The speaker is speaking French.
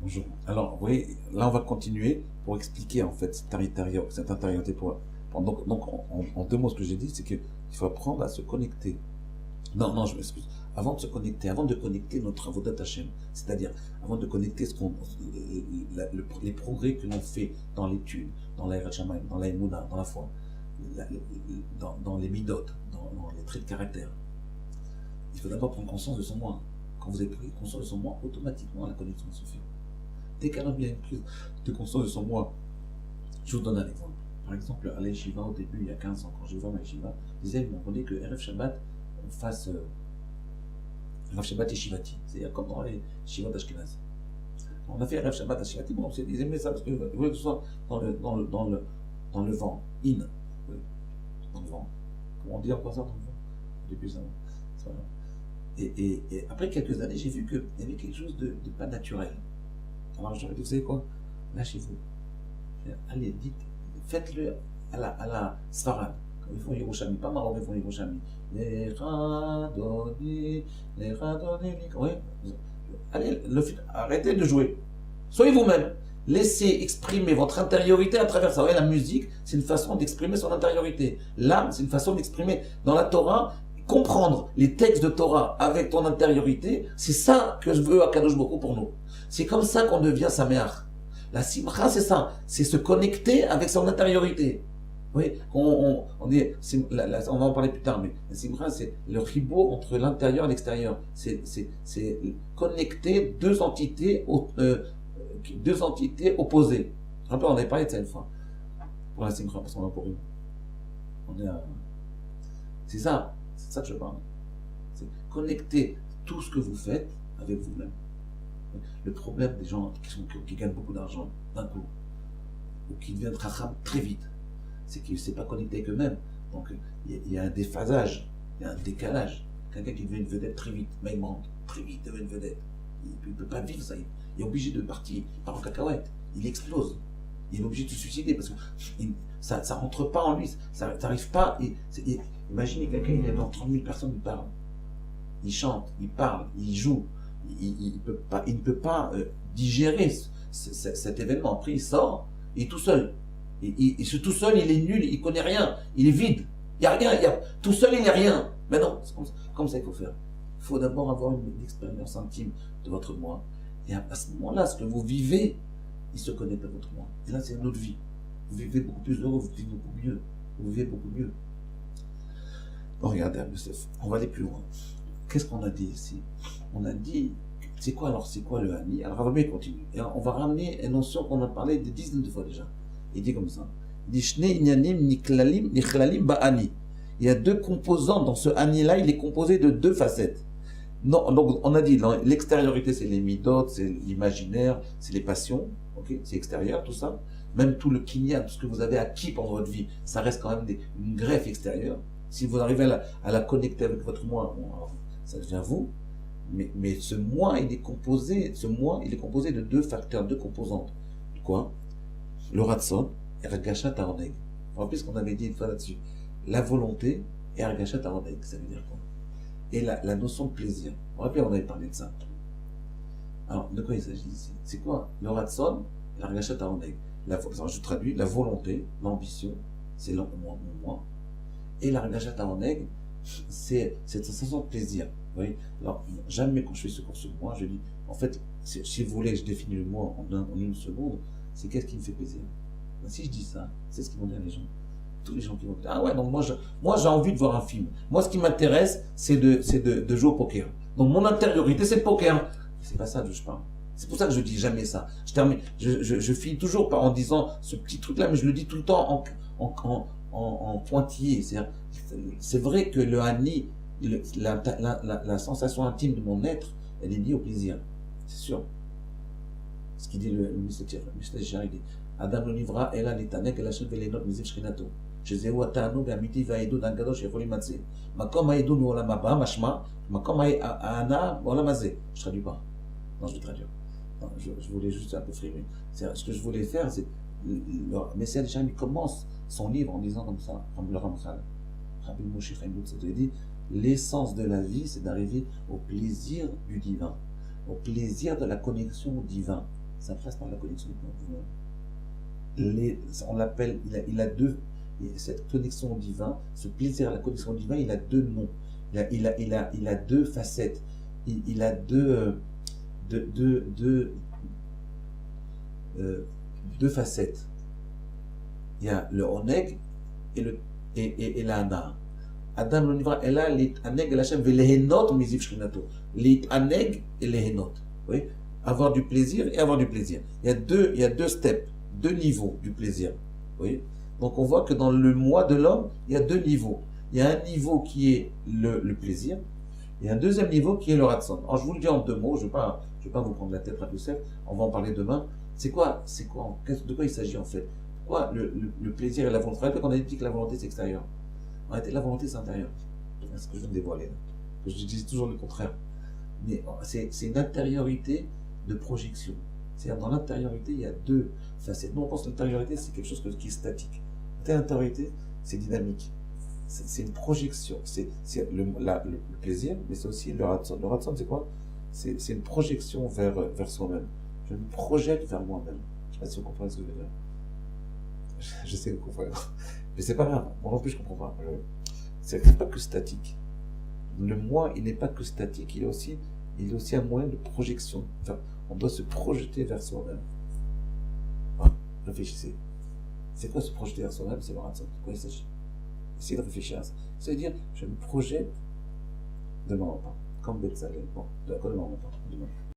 Bonjour. Alors, vous voyez, là, on va continuer pour expliquer, en fait, cette intériorité. Donc en deux mots, ce que j'ai dit, c'est qu'il faut apprendre à se connecter. Non, je m'excuse. Avant de se connecter, avant de connecter notre avodat Hashem, c'est-à-dire avant de connecter les progrès que l'on fait dans l'étude, dans la Shamayim, dans la Emouna, dans la foi, la- dans les midot, dans les traits de caractère, il faut d'abord prendre conscience de son moi. Quand vous avez pris conscience de son moi, automatiquement la connexion se fait. Dès qu'un homme a une prise de conscience de son moi, je vous donne un exemple. Par exemple, à l'Eshiva, au début, il y a 15 ans, quand j'ai ouvert ma Yeshiva, ils disaient, ils m'ont demandé que RF Shabbat, on fasse RF Shabbat et Shivati. C'est-à-dire comme dans les Shivat d'Ashkenaz. On a fait RF Shabbat à Shivati, bon, ils aimaient ça parce qu'ils voulaient que ce soit dans le vent, oui, dans le vent. Comment on dit encore ça dans le vent? Depuis ça, c'est pas grave. Et après quelques années, j'ai vu qu'il y avait quelque chose de pas naturel. Alors j'aurais dit, vous savez quoi? Lâchez-vous. Allez, dites, faites-le à la Sfarad. Comme ils font Yerushalmi, pas Maroc, ils font Yerushalmi. Les radoni, oui. Allez, arrêtez de jouer. Soyez vous-même. Laissez exprimer votre intériorité à travers ça. Vous voyez, la musique, c'est une façon d'exprimer son intériorité. L'âme, c'est une façon d'exprimer. Dans la Torah, comprendre les textes de Torah avec ton intériorité, c'est ça que je veux à Kadosh Boko pour nous. C'est comme ça qu'on devient Saméach. La simcha, c'est ça. C'est se connecter avec son intériorité. Oui, on va en parler plus tard, mais la simcha, c'est le ribour entre l'intérieur et l'extérieur. C'est connecter deux entités opposées. Rappelez, on avait parlé de ça une fois. Pour la simcha, parce qu'on va pour eux. C'est ça que je parle. C'est connecter tout ce que vous faites avec vous-même. Le problème des gens qui gagnent beaucoup d'argent d'un coup, ou qui deviennent racham très vite, c'est qu'ils ne s'est pas connecté avec eux-mêmes. Donc il y a un déphasage, il y a un décalage. Quelqu'un qui devient une vedette très vite, mais il monte très vite, devient une vedette. Il ne peut pas vivre ça. Il est obligé de partir, il part en cacahuète, il explose. Il est obligé de se suicider parce que ça ne rentre pas en lui, ça n'arrive pas. Imaginez quelqu'un, il est dans 30 000 personnes, il parle, il chante, il parle, il joue. Il ne peut pas digérer cet événement. Après, il sort, il est tout seul. Ce tout seul, il est nul, il ne connaît rien, il est vide. Il n'y a rien, tout seul, il n'est rien. Mais non, c'est comme ça qu'il faut faire. Il faut d'abord avoir une expérience intime de votre moi. Et à ce moment-là, ce que vous vivez, il se connecte à votre moi. Et là, c'est une autre vie. Vous vivez beaucoup plus heureux, vous vivez beaucoup mieux. Vous vivez beaucoup mieux. Bon, regardez, Youssef, on va aller plus loin. Qu'est-ce qu'on a dit ici? On a dit, c'est quoi le Hani? Alors, Rabbi continue. Et on va ramener une notion qu'on a parlé des dizaines de fois déjà. Il dit comme ça. Il dit, Shne inyanim nichlalim ba'ani. Il y a deux composants dans ce Hani-là, il est composé de deux facettes. Non, donc on a dit, l'extériorité, c'est les midot, c'est l'imaginaire, c'est les passions, ok, c'est extérieur, tout ça. Même tout le kinyan, tout ce que vous avez acquis pendant votre vie, ça reste quand même une greffe extérieure. Si vous arrivez à la connecter avec votre moi, bon, alors, ça devient vous. Mais ce moi, il est composé de deux facteurs, deux composantes. Quoi? Le ratson et Ergashat Aroneg. Vous vous rappelez ce qu'on avait dit une fois là-dessus? La volonté et Ergashat Aroneg, ça veut dire quoi? Et la notion de plaisir. Vous vous rappelez, on avait parlé de ça. Alors, de quoi il s'agit ici? C'est quoi? Le ratson et l'Ergashat Aroneg. Je traduis, la volonté, l'ambition, c'est mon moi. Et l'Ergashat Aroneg, c'est cette sensation de plaisir. Vous voyez? Alors, jamais quand je fais ce cours sur moi, je dis, en fait, si vous voulez que je définisse le moi en une seconde, c'est qu'est-ce qui me fait plaisir. Ben, si je dis ça, c'est ce qu'ils vont dire les gens. Tous les gens qui vont dire, ah ouais, donc moi j'ai envie de voir un film. Moi, ce qui m'intéresse, c'est de jouer au poker. Donc mon intériorité, c'est le poker. C'est pas ça dont je parle. C'est pour ça que je dis jamais ça. Je finis toujours en disant ce petit truc-là, mais je le dis tout le temps en pointillé. C'est vrai que le Hani, la sensation intime de mon être, elle est liée au plaisir. C'est sûr. Ce qu'il dit le Mr. il dit Adam lo nivra ela litanek el Hashem velenot miziv shchinato. שזהו התענוג האמיתי והעידוד הגדול שיכולים לצאת. מקום העידוד בעולם הבא, משמע, מקום ההנאה בעולם הזה. Je traduis pas. Non, je vais traduire. Non, je voulais juste un peu frimer. Ce que je voulais faire, c'est. Le Messie Al-Shem, il commence son livre en disant comme ça, comme le Ramchal. Rabbi Moshe Chaim Lutz, il dit l'essence de la vie, c'est d'arriver au plaisir du divin, au plaisir de la connexion au divin. ça passe par la connexion divine. On l'appelle, il a deux, cette connexion au divin, ce plaisir à la connexion au divin, il a deux noms. Il a deux facettes. Il a deux facettes. Il y a le oneg et la hana. Adam le nivra, elle a l'aneg et l'Hachem velehenot mizif shrinato. L'aneg et lehenot. Oui? Avoir du plaisir et avoir du plaisir. Il y a deux steps, deux niveaux du plaisir. Oui? Donc on voit que dans le moi de l'homme, il y a deux niveaux. Il y a un niveau qui est le plaisir, et un deuxième niveau qui est le ratson. Alors je vous le dis en deux mots, je ne vais pas vous prendre la tête à tout seul, on va en parler demain. De quoi il s'agit en fait? Pourquoi le plaisir et la volonté? Rappelez qu'on a dit que la volonté c'est extérieur. En réalité, la volonté c'est intérieur. C'est ce que je viens de dévoiler là. Je dis toujours le contraire. Mais c'est une intériorité de projection. C'est-à-dire dans l'intériorité, il y a deux facettes. Nous on pense que l'intériorité c'est quelque chose qui est statique. L'intériorité c'est dynamique. C'est une projection. C'est le plaisir, mais c'est aussi le ratson. Le ratson c'est quoi? C'est une projection vers soi-même. Je me projette vers moi-même. Je ne sais pas si vous comprenez ce que je veux dire. Je sais que vous comprenez. Mais c'est pas grave. Moi non plus, je comprends pas. C'est pas que statique. Le moi, il n'est pas que statique. Il est aussi un moyen de projection. Enfin, on doit se projeter vers soi-même. Réfléchissez. C'est quoi se projeter vers soi-même? C'est le ratson. De quoi il s'agit? Essayez de réfléchir à ça. Ça veut dire, je me projette demain matin. Comme Betzalel. Bon, demain matin. Demain.